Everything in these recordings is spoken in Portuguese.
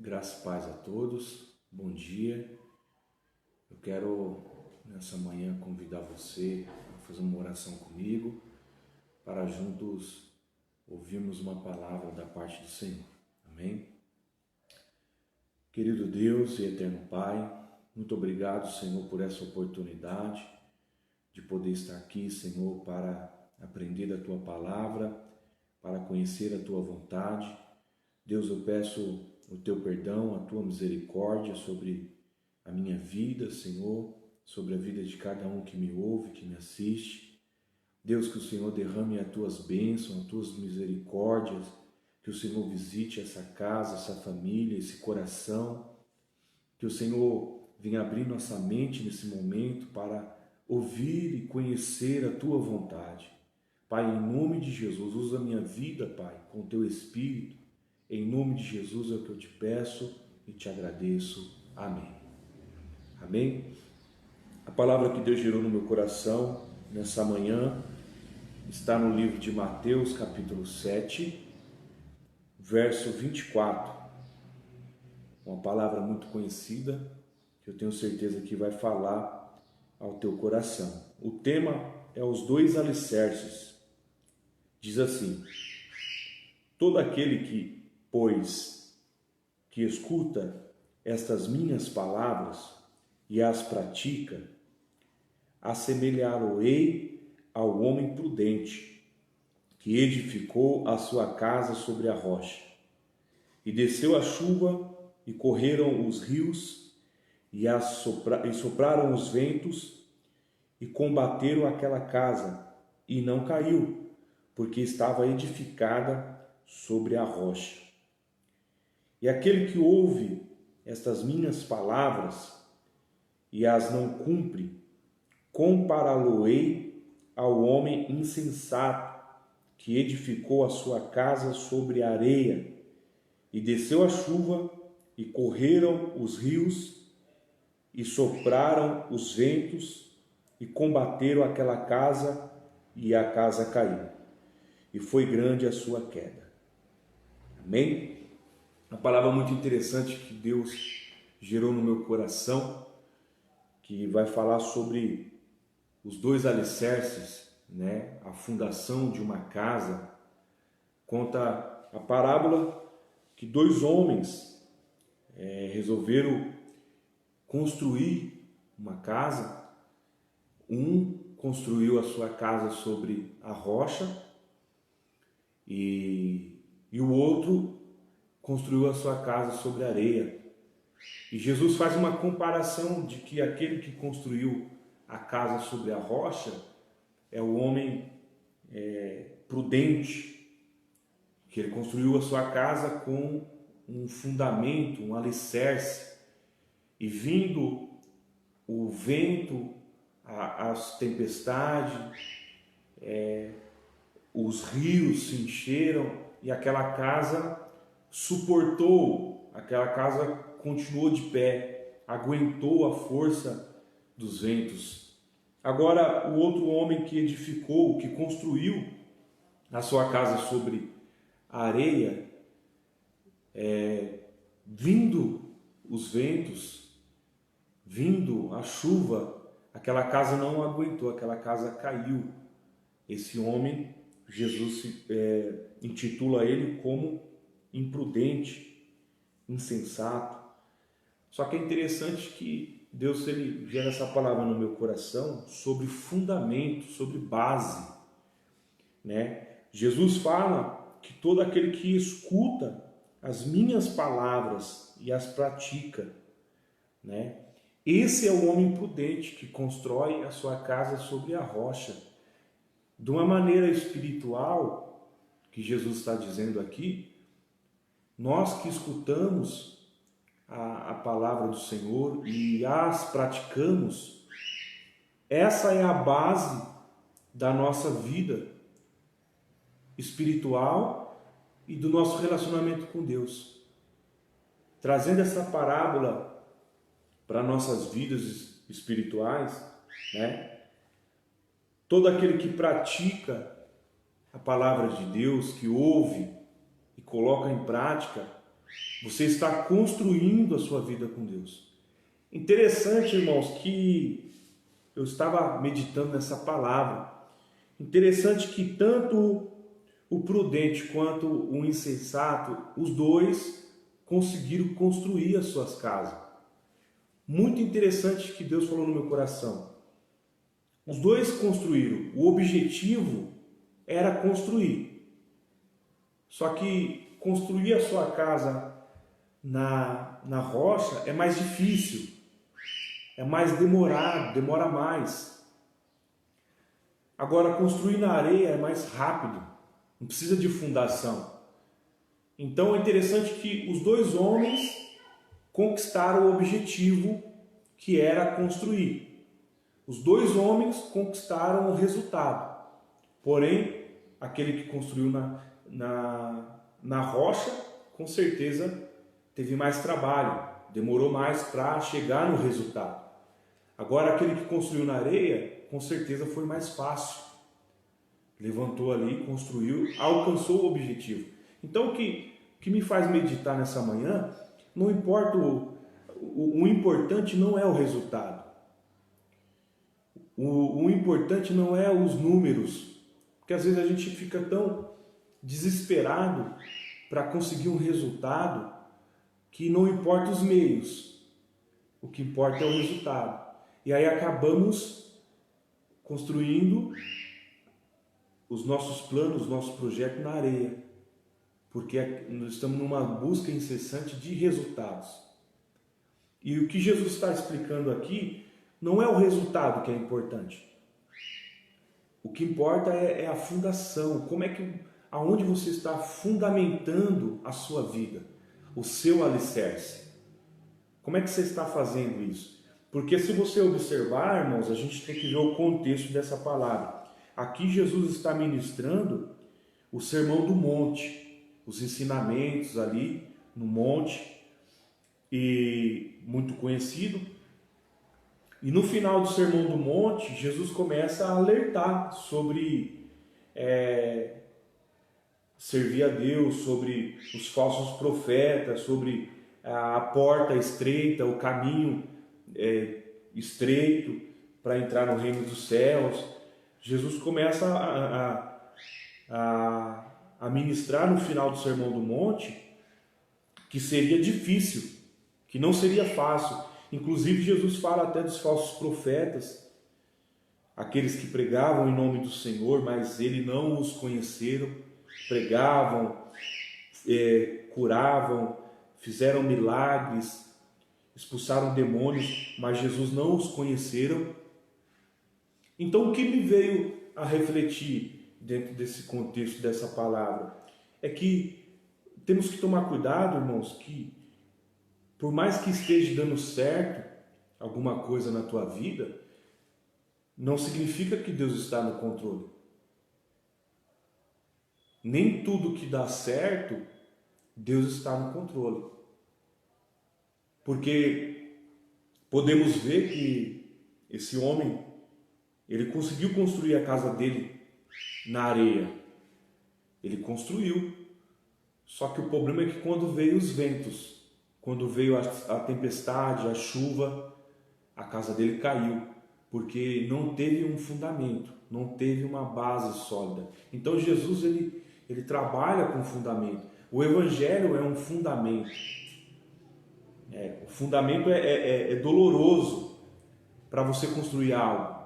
Graça e paz a todos, bom dia. Eu quero nessa manhã convidar você a fazer uma oração comigo para juntos ouvirmos uma palavra da parte do Senhor. Amém? Querido Deus e eterno Pai, muito obrigado, Senhor, por essa oportunidade de poder estar aqui, Senhor, para aprender da Tua palavra, para conhecer a Tua vontade. Deus, eu peço o Teu perdão, a Tua misericórdia sobre a minha vida, Senhor, sobre a vida de cada um que me ouve, que me assiste. Deus, que o Senhor derrame as Tuas bênçãos, as Tuas misericórdias, que o Senhor visite essa casa, essa família, esse coração, que o Senhor venha abrir nossa mente nesse momento para ouvir e conhecer a Tua vontade. Pai, em nome de Jesus, usa a minha vida, Pai, com o Teu Espírito. Em nome de Jesus é o que eu te peço e te agradeço. Amém. Amém? A palavra que Deus gerou no meu coração nessa manhã está no livro de Mateus, capítulo 7, verso 24. Uma palavra muito conhecida, que eu tenho certeza que vai falar ao teu coração. O tema é os dois alicerces. Diz assim: todo aquele que, pois, que escuta estas minhas palavras e as pratica, assemelhar-o-ei ao homem prudente, que edificou a sua casa sobre a rocha. E desceu a chuva, e correram os rios, e sopraram os ventos, e combateram aquela casa, e não caiu, porque estava edificada sobre a rocha. E aquele que ouve estas minhas palavras e as não cumpre, compará-lo-ei ao homem insensato que edificou a sua casa sobre a areia, e desceu a chuva, e correram os rios, e sopraram os ventos, e combateram aquela casa, e a casa caiu, e foi grande a sua queda. Amém? Uma palavra muito interessante que Deus gerou no meu coração, que vai falar sobre os dois alicerces, né? A fundação de uma casa. Conta a parábola que dois homens resolveram construir uma casa. Um construiu a sua casa sobre a rocha e o outro construiu a sua casa sobre a areia. E Jesus faz uma comparação de que aquele que construiu a casa sobre a rocha é o homem prudente, que ele construiu a sua casa com um fundamento, um alicerce, e vindo o vento, as tempestades, os rios se encheram e aquela casa suportou, aquela casa continuou de pé, aguentou a força dos ventos. Agora, o outro homem que edificou, que construiu a sua casa sobre a areia, vindo os ventos, vindo a chuva, aquela casa não aguentou, aquela casa caiu. Esse homem, Jesus intitula ele como imprudente, insensato. Só que é interessante que Deus ele gera essa palavra no meu coração sobre fundamento, sobre base, né? Jesus fala que todo aquele que escuta as minhas palavras e as pratica, né? Esse é o homem prudente que constrói a sua casa sobre a rocha. De uma maneira espiritual, que Jesus está dizendo aqui, nós que escutamos a palavra do Senhor e as praticamos, essa é a base da nossa vida espiritual e do nosso relacionamento com Deus. Trazendo essa parábola para nossas vidas espirituais, né? Todo aquele que pratica a palavra de Deus, que ouve e coloca em prática, Você está construindo a sua vida com Deus. Interessante, irmãos, que eu estava meditando nessa palavra. Interessante que tanto o prudente quanto o insensato, os dois conseguiram construir as suas casas. Muito interessante que Deus falou no meu coração. Os dois construíram. O objetivo era construir. Só que construir a sua casa na rocha é mais difícil. É mais demorado, demora mais. Agora, construir na areia é mais rápido. Não precisa de fundação. Então é interessante que os dois homens conquistaram o objetivo que era construir. Os dois homens conquistaram o resultado. Porém, aquele que construiu na rocha, com certeza teve mais trabalho, demorou mais para chegar no resultado. Agora, aquele que construiu na areia, com certeza foi mais fácil. Levantou ali, construiu, alcançou o objetivo. Então, o que me faz meditar nessa manhã, não importa, o importante não é o resultado. O importante não é os números, porque às vezes a gente fica tão desesperado para conseguir um resultado que não importa os meios, o que importa é o resultado. E aí acabamos construindo os nossos planos, os nossos projetos na areia, porque nós estamos numa busca incessante de resultados. E o que Jesus está explicando aqui não é o resultado que é importante. O que importa é a fundação, aonde você está fundamentando a sua vida, o seu alicerce. Como é que você está fazendo isso? Porque se você observar, irmãos, a gente tem que ver o contexto dessa palavra. Aqui Jesus está ministrando o Sermão do Monte, os ensinamentos ali no monte, e muito conhecido. E no final do Sermão do Monte, Jesus começa a alertar sobre servir a Deus, sobre os falsos profetas, sobre a porta estreita, o caminho estreito para entrar no reino dos céus. Jesus começa a ministrar no final do Sermão do Monte que seria difícil, que não seria fácil. Inclusive Jesus fala até dos falsos profetas, aqueles que pregavam em nome do Senhor, mas ele não os conheceram, pregavam, curavam, fizeram milagres, expulsaram demônios, mas Jesus não os conheceram. Então, o que me veio a refletir dentro desse contexto dessa palavra é que temos que tomar cuidado, irmãos, que por mais que esteja dando certo alguma coisa na tua vida, não significa que Deus está no controle. Nem tudo que dá certo, Deus está no controle. Porque podemos ver que esse homem, ele conseguiu construir a casa dele na areia. Ele construiu. Só que o problema é que quando veio os ventos, quando veio a tempestade, a chuva, a casa dele caiu. Porque não teve um fundamento, não teve uma base sólida. Então Jesus, ele trabalha com fundamento. O Evangelho é um fundamento. O fundamento é doloroso para você construir algo.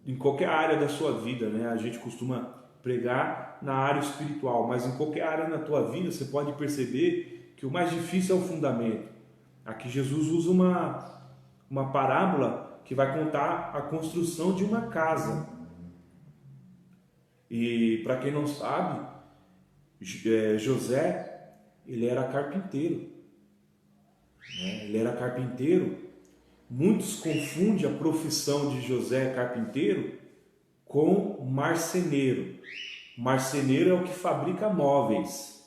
Em qualquer área da sua vida, né? A gente costuma pregar na área espiritual, mas em qualquer área na tua vida você pode perceber que o mais difícil é o fundamento. Aqui Jesus usa uma parábola que vai contar a construção de uma casa. E para quem não sabe, José, ele era carpinteiro. Ele era carpinteiro. Muitos confundem a profissão de José carpinteiro com marceneiro. Marceneiro é o que fabrica móveis.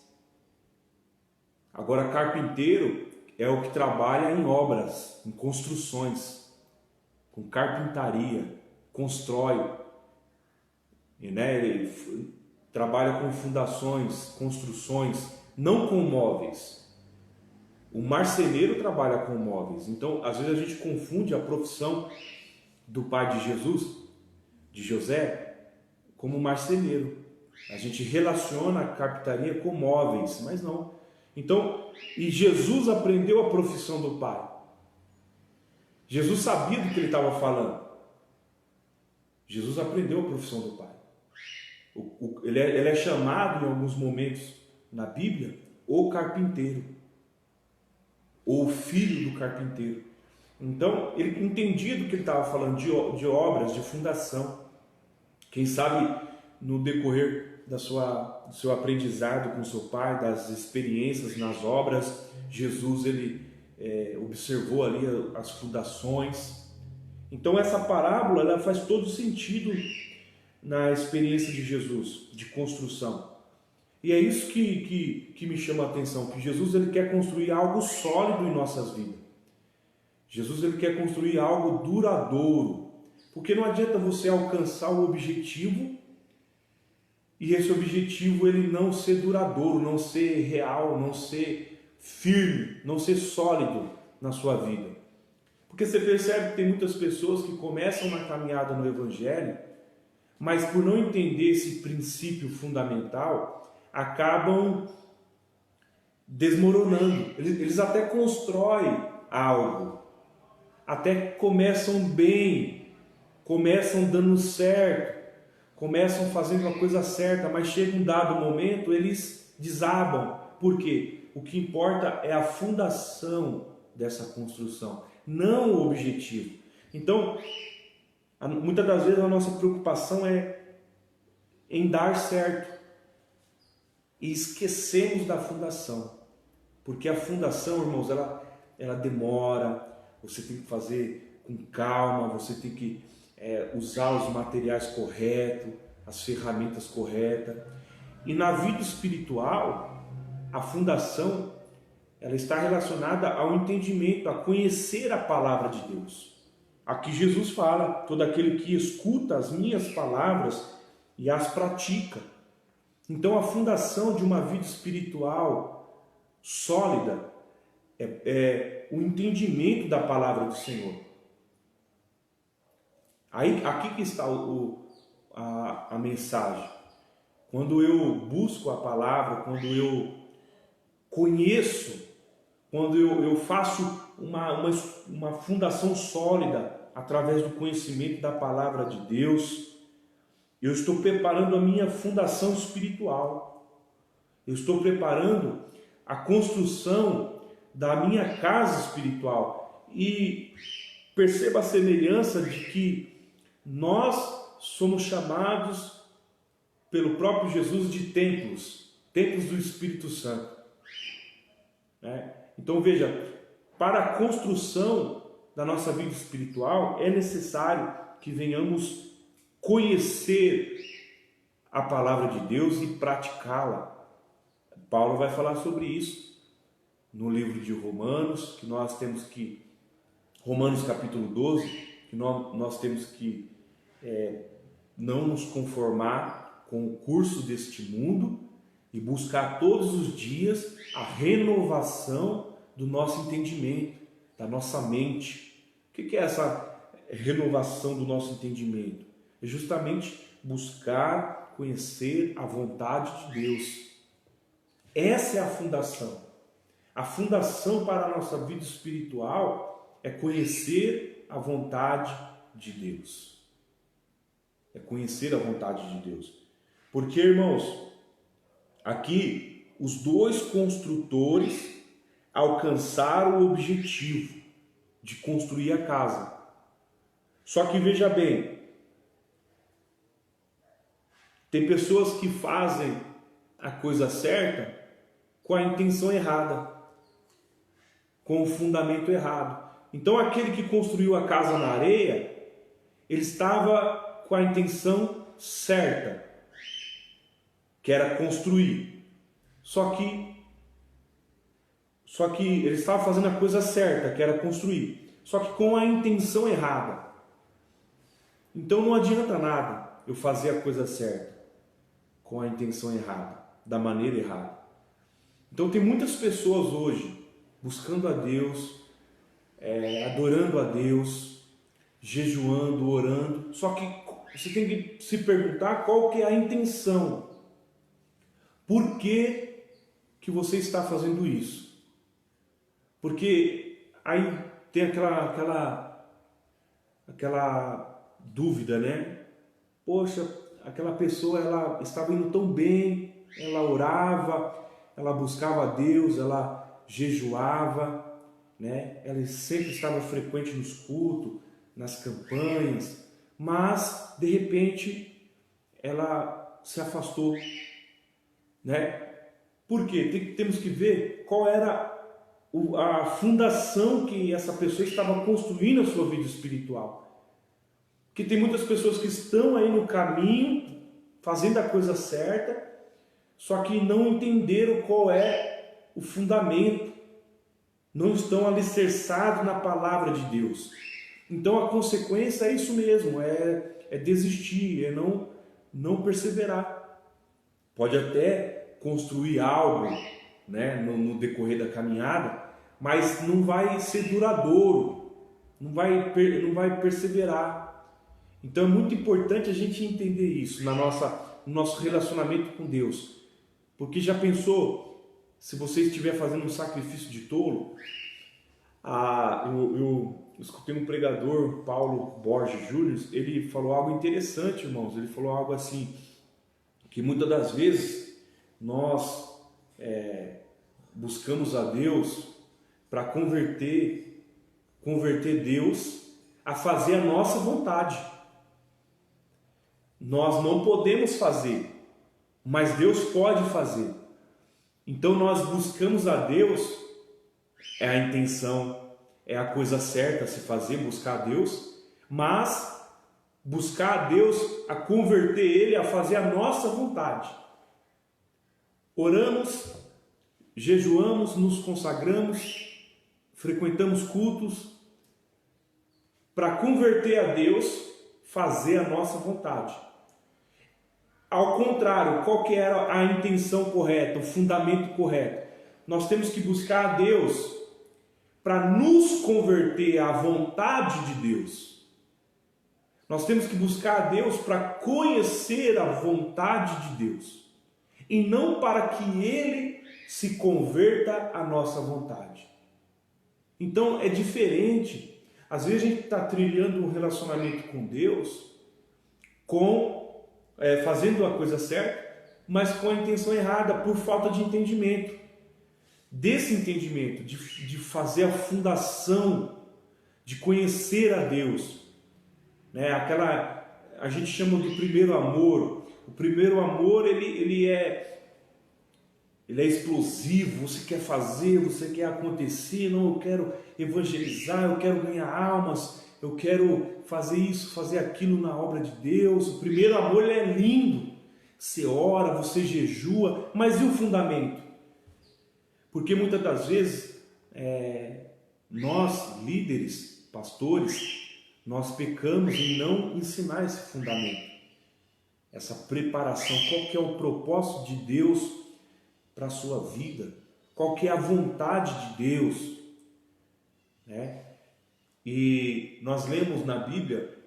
Agora, carpinteiro é o que trabalha em obras, em construções, com carpintaria, constrói. Ele trabalha com fundações, construções, não com móveis. O marceneiro trabalha com móveis. Então, às vezes a gente confunde a profissão do pai de Jesus, de José, como marceneiro. A gente relaciona a carpintaria com móveis, mas não. Então, e Jesus aprendeu a profissão do pai. Jesus sabia do que ele estava falando. Jesus aprendeu a profissão do pai. Ele é chamado em alguns momentos na Bíblia o carpinteiro, ou filho do carpinteiro. Então, ele entendia do que ele estava falando, de obras, de fundação. Quem sabe, no decorrer do seu aprendizado com seu pai, das experiências nas obras, Jesus ele observou ali as fundações. Então, essa parábola ela faz todo sentido na experiência de Jesus, de construção. E é isso que me chama a atenção, que Jesus ele quer construir algo sólido em nossas vidas. Jesus ele quer construir algo duradouro, porque não adianta você alcançar o objetivo e esse objetivo ele não ser duradouro, não ser real, não ser firme, não ser sólido na sua vida. Porque você percebe que tem muitas pessoas que começam na caminhada no Evangelho, mas por não entender esse princípio fundamental, acabam desmoronando. Eles até constroem algo, até começam bem, começam dando certo, começam fazendo a coisa certa, mas chega um dado momento, eles desabam. Por quê? O que importa é a fundação dessa construção, não o objetivo. Então, muitas das vezes a nossa preocupação é em dar certo e esquecemos da fundação, porque a fundação, irmãos, ela demora, você tem que fazer com calma, você tem que usar os materiais corretos, as ferramentas corretas. E na vida espiritual, a fundação ela está relacionada ao entendimento, a conhecer a palavra de Deus. Aqui Jesus fala, todo aquele que escuta as minhas palavras e as pratica. Então a fundação de uma vida espiritual sólida é o entendimento da palavra do Senhor. Aqui que está a mensagem. Quando eu busco a palavra, quando eu conheço, quando eu faço uma fundação sólida através do conhecimento da palavra de Deus, eu estou preparando a minha fundação espiritual. Eu estou preparando a construção da minha casa espiritual. E perceba a semelhança de que nós somos chamados pelo próprio Jesus de templos do Espírito Santo. Então veja, para a construção da nossa vida espiritual é necessário que venhamos conhecer a palavra de Deus e praticá-la. Paulo vai falar sobre isso no livro de Romanos, que nós temos que, Romanos capítulo 12, que nós temos que não nos conformar com o curso deste mundo e buscar todos os dias a renovação do nosso entendimento, da nossa mente. O que é essa renovação do nosso entendimento? É justamente buscar conhecer a vontade de Deus. Essa é a fundação. A fundação para a nossa vida espiritual é conhecer a vontade de Deus. É conhecer a vontade de Deus. Porque, irmãos, aqui os dois construtores alcançaram o objetivo de construir a casa. Só que veja bem, tem pessoas que fazem a coisa certa com a intenção errada, com o fundamento errado. Então aquele que construiu a casa na areia, ele estava com a intenção certa, que era construir. Só que ele estava fazendo a coisa certa, que era construir. Só que com a intenção errada. Então não adianta nada eu fazer a coisa certa com a intenção errada, da maneira errada. Então tem muitas pessoas hoje buscando a Deus, adorando a Deus, jejuando, orando. Só que você tem que se perguntar qual que é a intenção. Por que você está fazendo isso? Porque aí tem aquela dúvida, né? Poxa, aquela pessoa, ela estava indo tão bem, ela orava, ela buscava a Deus, ela jejuava, né? Ela sempre estava frequente nos cultos, nas campanhas, mas de repente ela se afastou, né? Por quê? Temos que ver qual era a fundação que essa pessoa estava construindo a sua vida espiritual. Porque tem muitas pessoas que estão aí no caminho, fazendo a coisa certa, só que não entenderam qual é o fundamento, não estão alicerçados na palavra de Deus. Então a consequência é isso mesmo, é desistir, é não perseverar. Pode até construir algo, né, no decorrer da caminhada, mas não vai ser duradouro, não vai perseverar. Então é muito importante a gente entender isso no nosso relacionamento com Deus. Porque já pensou, se você estiver fazendo um sacrifício de tolo? Eu escutei um pregador, Paulo Borges Júnior, ele falou algo interessante, irmãos. Ele falou algo assim, que muitas das vezes nós buscamos a Deus para converter Deus a fazer a nossa vontade. Nós não podemos fazer, mas Deus pode fazer. Então nós buscamos a Deus, é a intenção, é a coisa certa a se fazer, buscar a Deus, mas buscar a Deus, a converter Ele, a fazer a nossa vontade. Oramos, jejuamos, nos consagramos, frequentamos cultos, para converter a Deus, fazer a nossa vontade. Ao contrário, qual que era a intenção correta, o fundamento correto? Nós temos que buscar a Deus para nos converter à vontade de Deus. Nós temos que buscar a Deus para conhecer a vontade de Deus, e não para que Ele se converta à nossa vontade. Então é diferente. Às vezes a gente está trilhando um relacionamento com Deus, fazendo a coisa certa, mas com a intenção errada, por falta de entendimento. Desse entendimento, de fazer a fundação, de conhecer a Deus, né? A gente chama do primeiro amor. O primeiro amor, ele é explosivo. Você quer fazer, você quer acontecer. Não, eu quero evangelizar, eu quero ganhar almas, eu quero fazer isso, fazer aquilo na obra de Deus. O primeiro amor, ele é lindo. Você ora, você jejua, mas e o fundamento? Porque muitas das vezes nós, líderes, pastores, nós pecamos em não ensinar esse fundamento, essa preparação. Qual que é o propósito de Deus para a sua vida? Qual que é a vontade de Deus? Né? E nós lemos na Bíblia,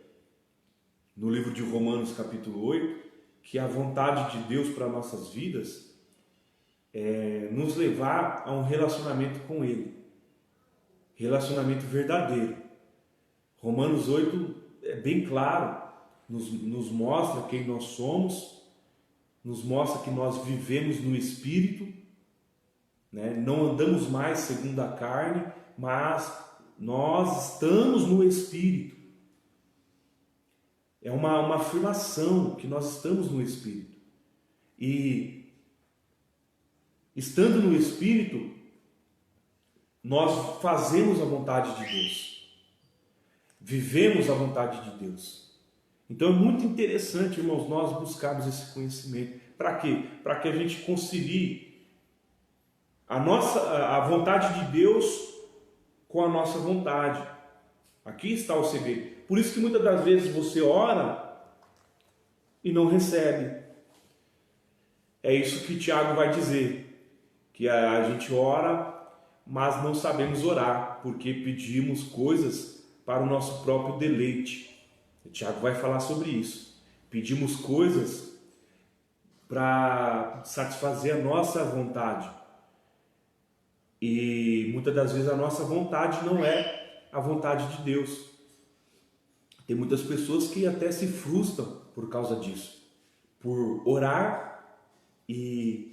no livro de Romanos capítulo 8, que a vontade de Deus para nossas vidas é nos levar a um relacionamento com Ele, relacionamento verdadeiro. Romanos 8 é bem claro, nos mostra quem nós somos, nos mostra que nós vivemos no Espírito, né? Não andamos mais segundo a carne, mas nós estamos no Espírito. É uma afirmação que nós estamos no Espírito. E estando no Espírito, nós fazemos a vontade de Deus. Vivemos a vontade de Deus. Então é muito interessante, irmãos, nós buscarmos esse conhecimento. Para quê? Para que a gente concilie a vontade de Deus com a nossa vontade. Aqui está o segredo. Por isso que muitas das vezes você ora e não recebe. É isso que Tiago vai dizer. Que a gente ora, mas não sabemos orar, porque pedimos coisas para o nosso próprio deleite. O Tiago vai falar sobre isso. Pedimos coisas para satisfazer a nossa vontade. E muitas das vezes a nossa vontade não é a vontade de Deus. Tem muitas pessoas que até se frustram por causa disso, por orar e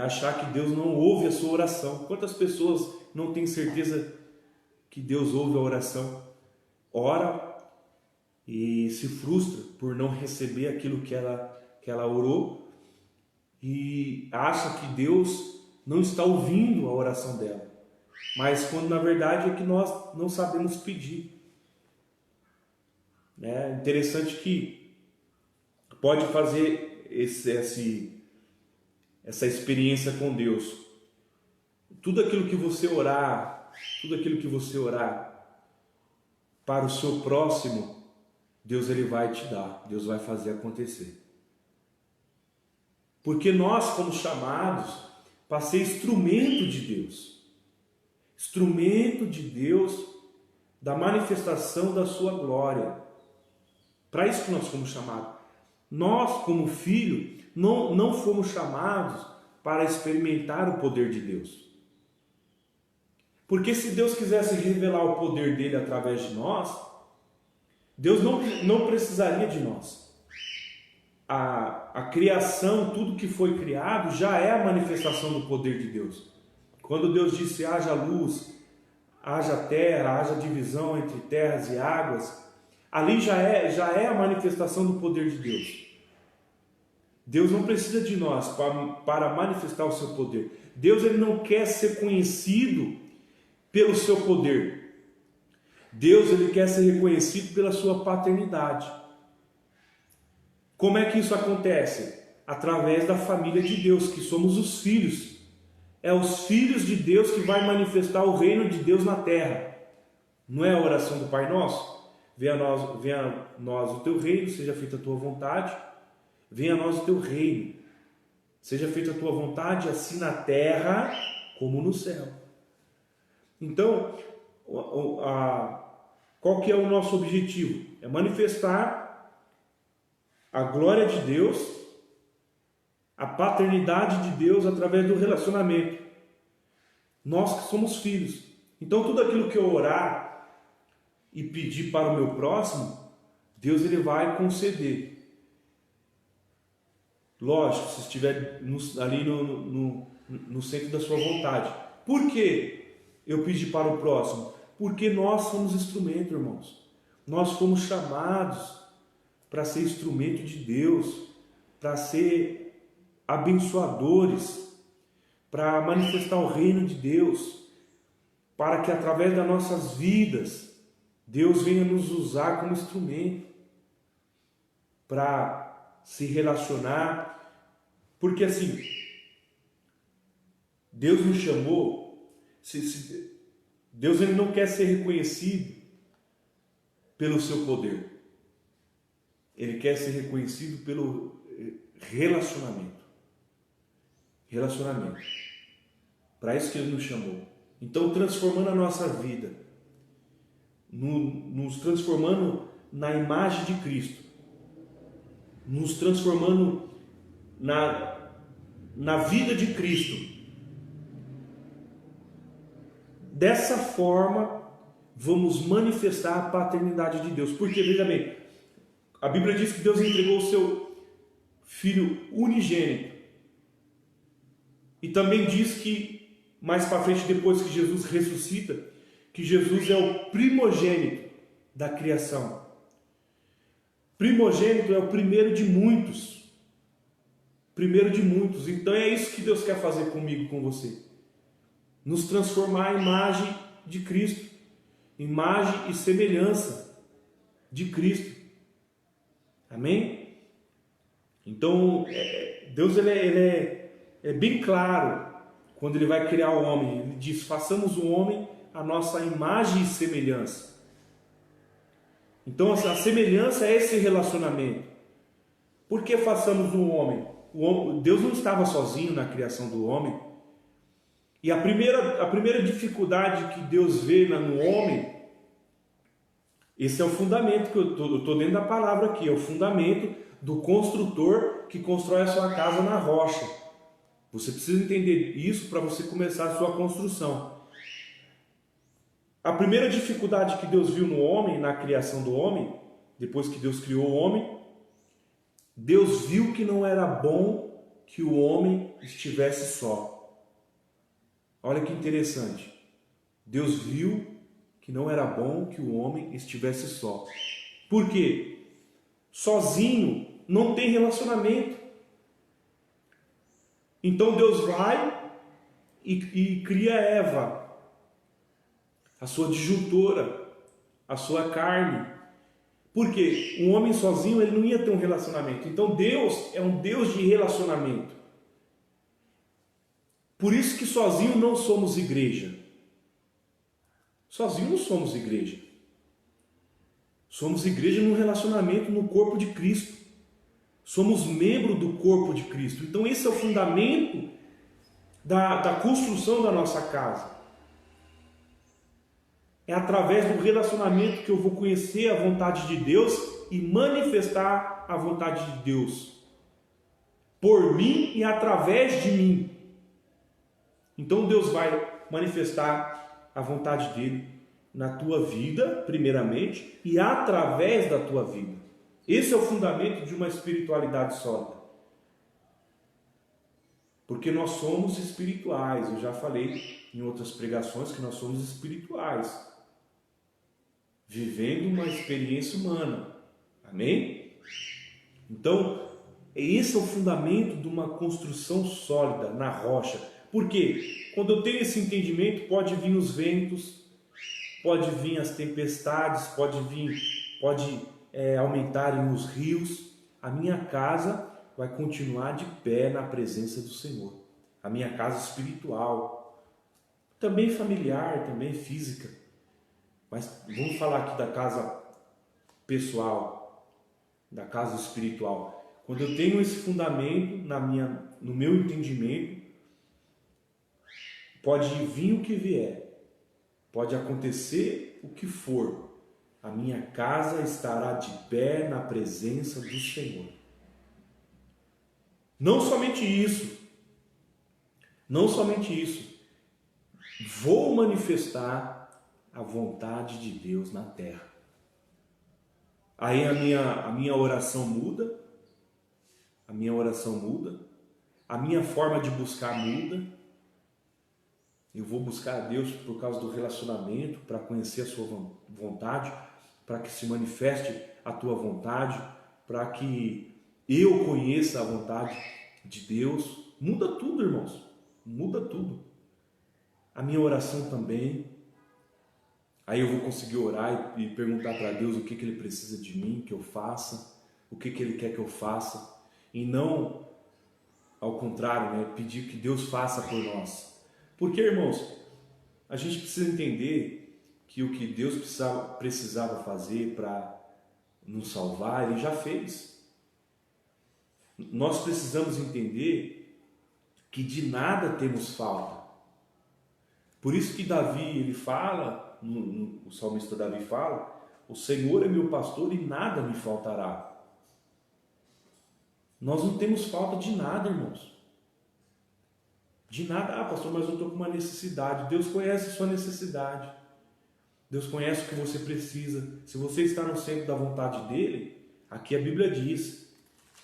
achar que Deus não ouve a sua oração. Quantas pessoas não têm certeza que Deus ouve a oração? Ora e se frustra por não receber aquilo que ela orou e acha que Deus não está ouvindo a oração dela. Mas quando na verdade é que nós não sabemos pedir. É interessante que pode fazer essa experiência com Deus. Tudo aquilo que você orar para o seu próximo, Deus ele vai te dar, Deus vai fazer acontecer. Porque nós fomos chamados para ser instrumento de Deus, da manifestação da sua glória. Para isso que nós fomos chamados. Nós, como filho, não fomos chamados para experimentar o poder de Deus. Porque se Deus quisesse revelar o poder dele através de nós, Deus não precisaria de nós. A criação, tudo que foi criado, já é a manifestação do poder de Deus. Quando Deus disse, haja luz, haja terra, haja divisão entre terras e águas, ali já é a manifestação do poder de Deus. Deus não precisa de nós para manifestar o seu poder. Deus ele não quer ser conhecido pelo seu poder. Deus ele quer ser reconhecido pela sua paternidade. Como é que isso acontece? Através da família de Deus, que somos os filhos. É os filhos de Deus que vai manifestar o reino de Deus na terra. Não é a oração do Pai Nosso? Venha a nós o teu reino, seja feita a tua vontade. Venha a nós o teu reino. Seja feita a tua vontade, assim na terra como no céu. Então, qual que é o nosso objetivo? É manifestar a glória de Deus, a paternidade de Deus através do relacionamento. Nós que somos filhos. Então, tudo aquilo que eu orar e pedir para o meu próximo, Deus ele vai conceder. Lógico, se estiver ali no centro da sua vontade. Por que eu pedi para o próximo? Porque nós somos instrumento, irmãos. Nós fomos chamados para ser instrumento de Deus, para ser abençoadores, para manifestar o reino de Deus, para que através das nossas vidas Deus venha nos usar como instrumento para se relacionar, porque assim, Deus nos chamou, Deus ele não quer ser reconhecido pelo seu poder, ele quer ser reconhecido pelo relacionamento. Para isso que ele nos chamou. Então, transformando a nossa vida, nos transformando na imagem de Cristo, nos transformando na vida de Cristo. Dessa forma, vamos manifestar a paternidade de Deus. Porque, veja bem, a Bíblia diz que Deus entregou o seu Filho unigênito. E também diz que, mais para frente, depois que Jesus ressuscita, que Jesus é o primogênito da criação. Primogênito é o primeiro de muitos. Primeiro de muitos. Então é isso que Deus quer fazer comigo e com você. Nos transformar à imagem de Cristo. Imagem e semelhança de Cristo. Amém? Então, Deus ele é bem claro quando ele vai criar o homem. Ele diz, façamos o homem a nossa imagem e semelhança. Então, a semelhança é esse relacionamento. Por que façamos o homem? Deus não estava sozinho na criação do homem. E a primeira dificuldade que Deus vê no homem, esse é o fundamento que eu estou dentro da palavra aqui, é o fundamento do construtor que constrói a sua casa na rocha. Você precisa entender isso para você começar a sua construção. A primeira dificuldade que Deus viu no homem, na criação do homem, depois que Deus criou o homem, Deus viu que não era bom que o homem estivesse só. Olha que interessante. Deus viu que não era bom que o homem estivesse só. Por quê? Sozinho não tem relacionamento. Então Deus vai e cria Eva, a sua disjuntora, a sua carne. Por quê? Um homem sozinho ele não ia ter um relacionamento. Então Deus é um Deus de relacionamento. Por isso que sozinho não somos igreja. Sozinho não somos igreja. Somos igreja no relacionamento no corpo de Cristo. Somos membro do corpo de Cristo. Então esse é o fundamento da construção da nossa casa. É através do relacionamento que eu vou conhecer a vontade de Deus e manifestar a vontade de Deus. Por mim e através de mim. Então Deus vai manifestar a vontade dele na tua vida, primeiramente, e através da tua vida. Esse é o fundamento de uma espiritualidade sólida. Porque nós somos espirituais. Eu já falei em outras pregações que nós somos espirituais, vivendo uma experiência humana. Amém? Então, esse é o fundamento de uma construção sólida na rocha. Porque quando eu tenho esse entendimento, pode vir os ventos, pode vir as tempestades, pode aumentarem os rios, a minha casa vai continuar de pé na presença do Senhor. A minha casa espiritual, também familiar, também física. Mas vamos falar aqui da casa pessoal, da casa espiritual. Quando eu tenho esse fundamento no meu entendimento, pode vir o que vier, pode acontecer o que for, a minha casa estará de pé na presença do Senhor. Não somente isso, vou manifestar a vontade de Deus na terra. Aí a minha oração muda, a minha forma de buscar muda. Eu vou buscar a Deus por causa do relacionamento, para conhecer a sua vontade, para que se manifeste a tua vontade, para que eu conheça a vontade de Deus. Muda tudo, irmãos. Muda tudo. A minha oração também. Aí eu vou conseguir orar e perguntar para Deus o que Ele precisa de mim, que eu faça, o que Ele quer que eu faça. E não, ao contrário, pedir que Deus faça por nós. Porque, irmãos, a gente precisa entender que o que Deus precisava fazer para nos salvar, Ele já fez. Nós precisamos entender que de nada temos falta. Por isso que Davi, ele fala, o salmista Davi fala, o Senhor é meu pastor e nada me faltará. Nós não temos falta de nada, irmãos. De nada. Pastor, mas eu estou com uma necessidade. Deus conhece a sua necessidade. Deus conhece o que você precisa. Se você está no centro da vontade dEle, aqui a Bíblia diz,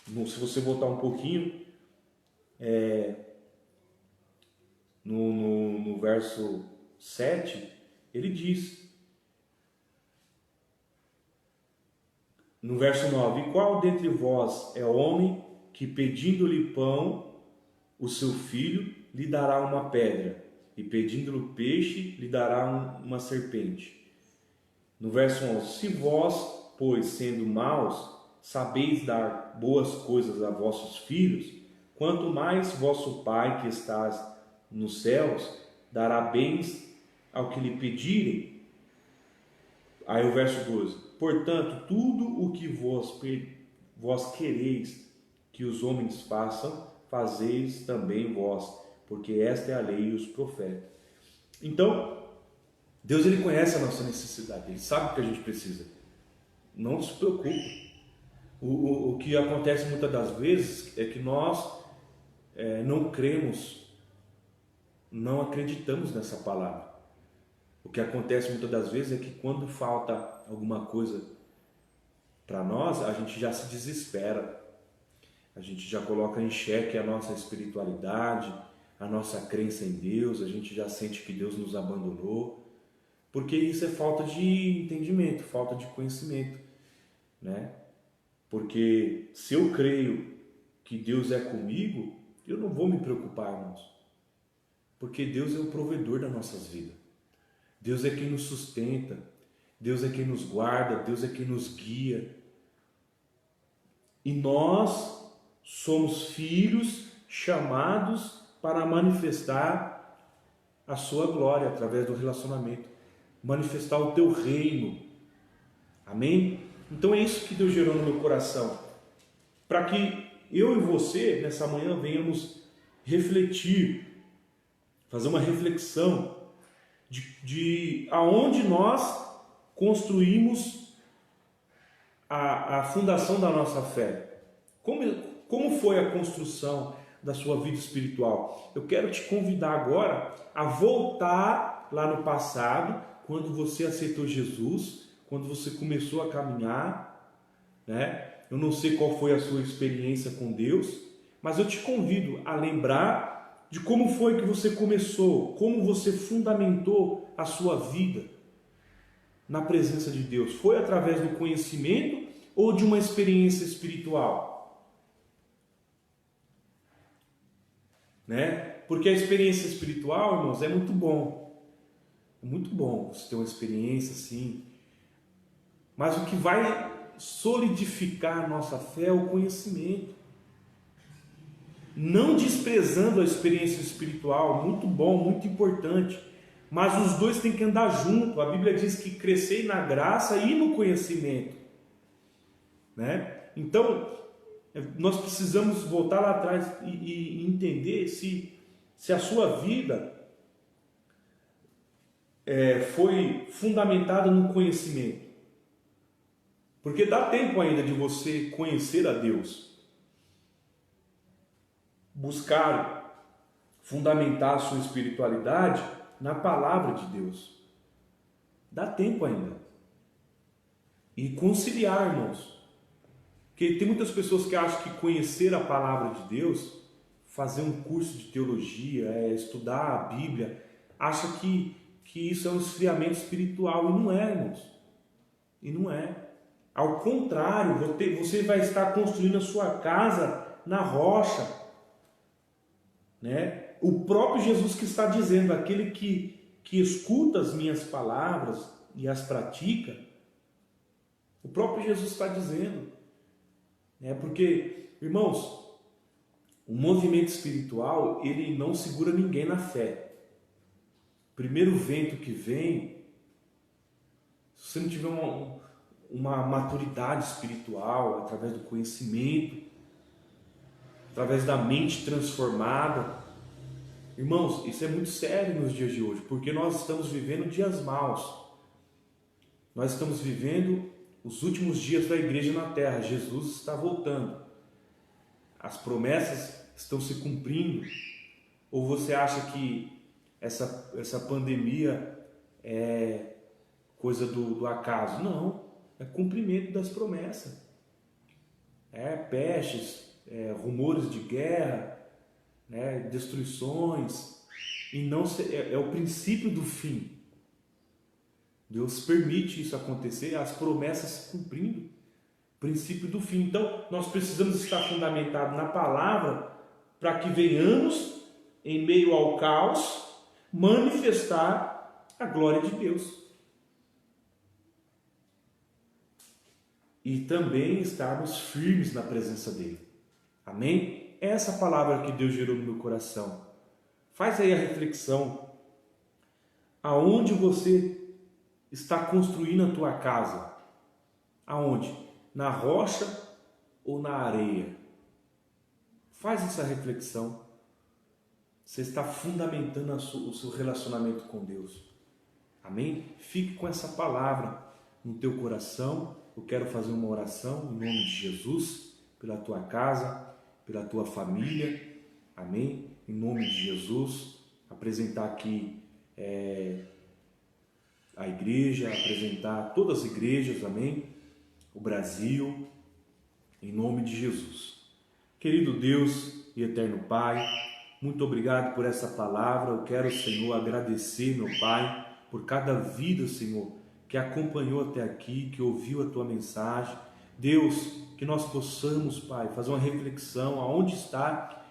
se você voltar um pouquinho, no verso 7, ele diz, no verso 9, e qual dentre vós é homem que pedindo-lhe pão, o seu filho lhe dará uma pedra, e pedindo-lhe peixe, lhe dará uma serpente. No verso 11, se vós, pois, sendo maus, sabeis dar boas coisas a vossos filhos, quanto mais vosso Pai que estás nos céus dará bens ao que lhe pedirem. Aí o verso 12, portanto, tudo o que vós quereis que os homens façam, fazeis também vós, porque esta é a lei e os profetas. Então, Deus ele conhece a nossa necessidade, Ele sabe o que a gente precisa. Não se preocupe. O que acontece muitas das vezes é que nós não cremos, não acreditamos nessa palavra. O que acontece muitas das vezes é que quando falta alguma coisa para nós, a gente já se desespera, a gente já coloca em xeque a nossa espiritualidade, a nossa crença em Deus, a gente já sente que Deus nos abandonou, porque isso é falta de entendimento, falta de conhecimento, né? Porque se eu creio que Deus é comigo, eu não vou me preocupar, irmãos, porque Deus é o provedor das nossas vidas. Deus é quem nos sustenta, Deus é quem nos guarda, Deus é quem nos guia. E nós somos filhos chamados para manifestar a sua glória através do relacionamento, manifestar o teu reino. Amém? Então é isso que Deus gerou no meu coração, para que eu e você nessa manhã venhamos refletir, fazer uma reflexão de aonde nós construímos a fundação da nossa fé. Como foi a construção da sua vida espiritual? Eu quero te convidar agora a voltar lá no passado, quando você aceitou Jesus, quando você começou a caminhar, né? Eu não sei qual foi a sua experiência com Deus, mas eu te convido a lembrar de como foi que você começou, como você fundamentou a sua vida na presença de Deus. Foi através do conhecimento ou de uma experiência espiritual? Né? Porque a experiência espiritual, irmãos, é muito bom. É muito bom você ter uma experiência assim. Mas o que vai solidificar a nossa fé é o conhecimento. Não desprezando a experiência espiritual, muito bom, muito importante. Mas os dois têm que andar junto. A Bíblia diz que crescei na graça e no conhecimento, né? Então, nós precisamos voltar lá atrás e entender se a sua vida foi fundamentada no conhecimento. Porque dá tempo ainda de você conhecer a Deus, buscar fundamentar a sua espiritualidade na palavra de Deus. Dá tempo ainda. E conciliar, irmãos. Porque tem muitas pessoas que acham que conhecer a palavra de Deus, fazer um curso de teologia, estudar a Bíblia, acha que isso é um esfriamento espiritual. E não é, irmãos. E não é. Ao contrário, você vai estar construindo a sua casa na rocha, né? O próprio Jesus que está dizendo, aquele que escuta as minhas palavras e as pratica, o próprio Jesus está dizendo, né? Porque, irmãos, o movimento espiritual, ele não segura ninguém na fé. O primeiro vento que vem, se você não tiver uma maturidade espiritual, através do conhecimento, através da mente transformada. Irmãos, isso é muito sério nos dias de hoje, porque nós estamos vivendo dias maus. Nós estamos vivendo os últimos dias da igreja na terra. Jesus está voltando. As promessas estão se cumprindo. Ou você acha que essa pandemia é coisa do acaso? Não. É cumprimento das promessas. Pestes, rumores de guerra, né, destruições, e não é o princípio do fim. Deus permite isso acontecer, as promessas se cumprindo, princípio do fim. Então nós precisamos estar fundamentados na palavra para que venhamos, em meio ao caos, manifestar a glória de Deus. E também estarmos firmes na presença dele. Amém? Essa palavra que Deus gerou no meu coração. Faz aí a reflexão. Aonde você está construindo a tua casa? Aonde? Na rocha ou na areia? Faz essa reflexão. você está fundamentando o seu relacionamento com Deus. Amém? Fique com essa palavra no teu coração. Eu quero fazer uma oração em nome de Jesus, pela tua casa, pela tua família. Amém? Em nome de Jesus, apresentar aqui a igreja, apresentar todas as igrejas, amém? O Brasil, em nome de Jesus. Querido Deus e eterno Pai, muito obrigado por essa palavra. Eu quero, Senhor, agradecer, meu Pai, por cada vida, Senhor, que acompanhou até aqui, que ouviu a tua mensagem. Deus, que nós possamos, Pai, fazer uma reflexão aonde está,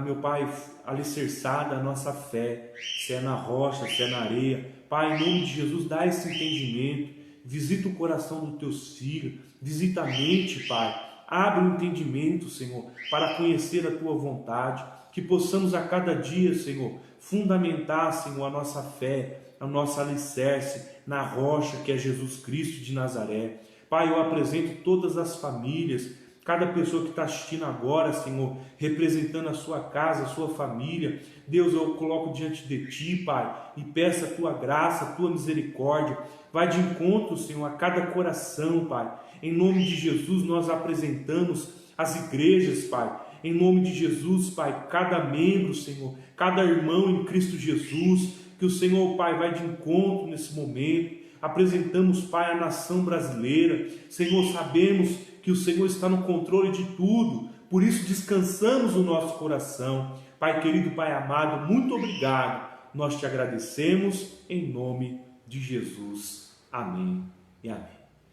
meu Pai, alicerçada a nossa fé, se é na rocha, se é na areia. Pai, em nome de Jesus, dá esse entendimento, visita o coração dos teus filhos, visita a mente, Pai, abre o entendimento, Senhor, para conhecer a tua vontade, que possamos a cada dia, Senhor, fundamentar, Senhor, a nossa fé, a nossa alicerce na rocha que é Jesus Cristo de Nazaré. Pai, eu apresento todas as famílias, cada pessoa que está assistindo agora, Senhor, representando a sua casa, a sua família. Deus, eu coloco diante de Ti, Pai, e peço a Tua graça, a Tua misericórdia. Vai de encontro, Senhor, a cada coração, Pai. Em nome de Jesus, nós apresentamos as igrejas, Pai. Em nome de Jesus, Pai, cada membro, Senhor, cada irmão em Cristo Jesus, que o Senhor, Pai, vai de encontro nesse momento. Apresentamos, Pai, a nação brasileira. Senhor, sabemos que o Senhor está no controle de tudo, por isso descansamos o nosso coração. Pai querido, Pai amado, muito obrigado. Nós te agradecemos em nome de Jesus. Amém e amém.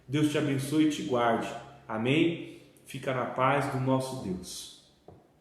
Deus te abençoe e te guarde. Amém? Fica na paz do nosso Deus.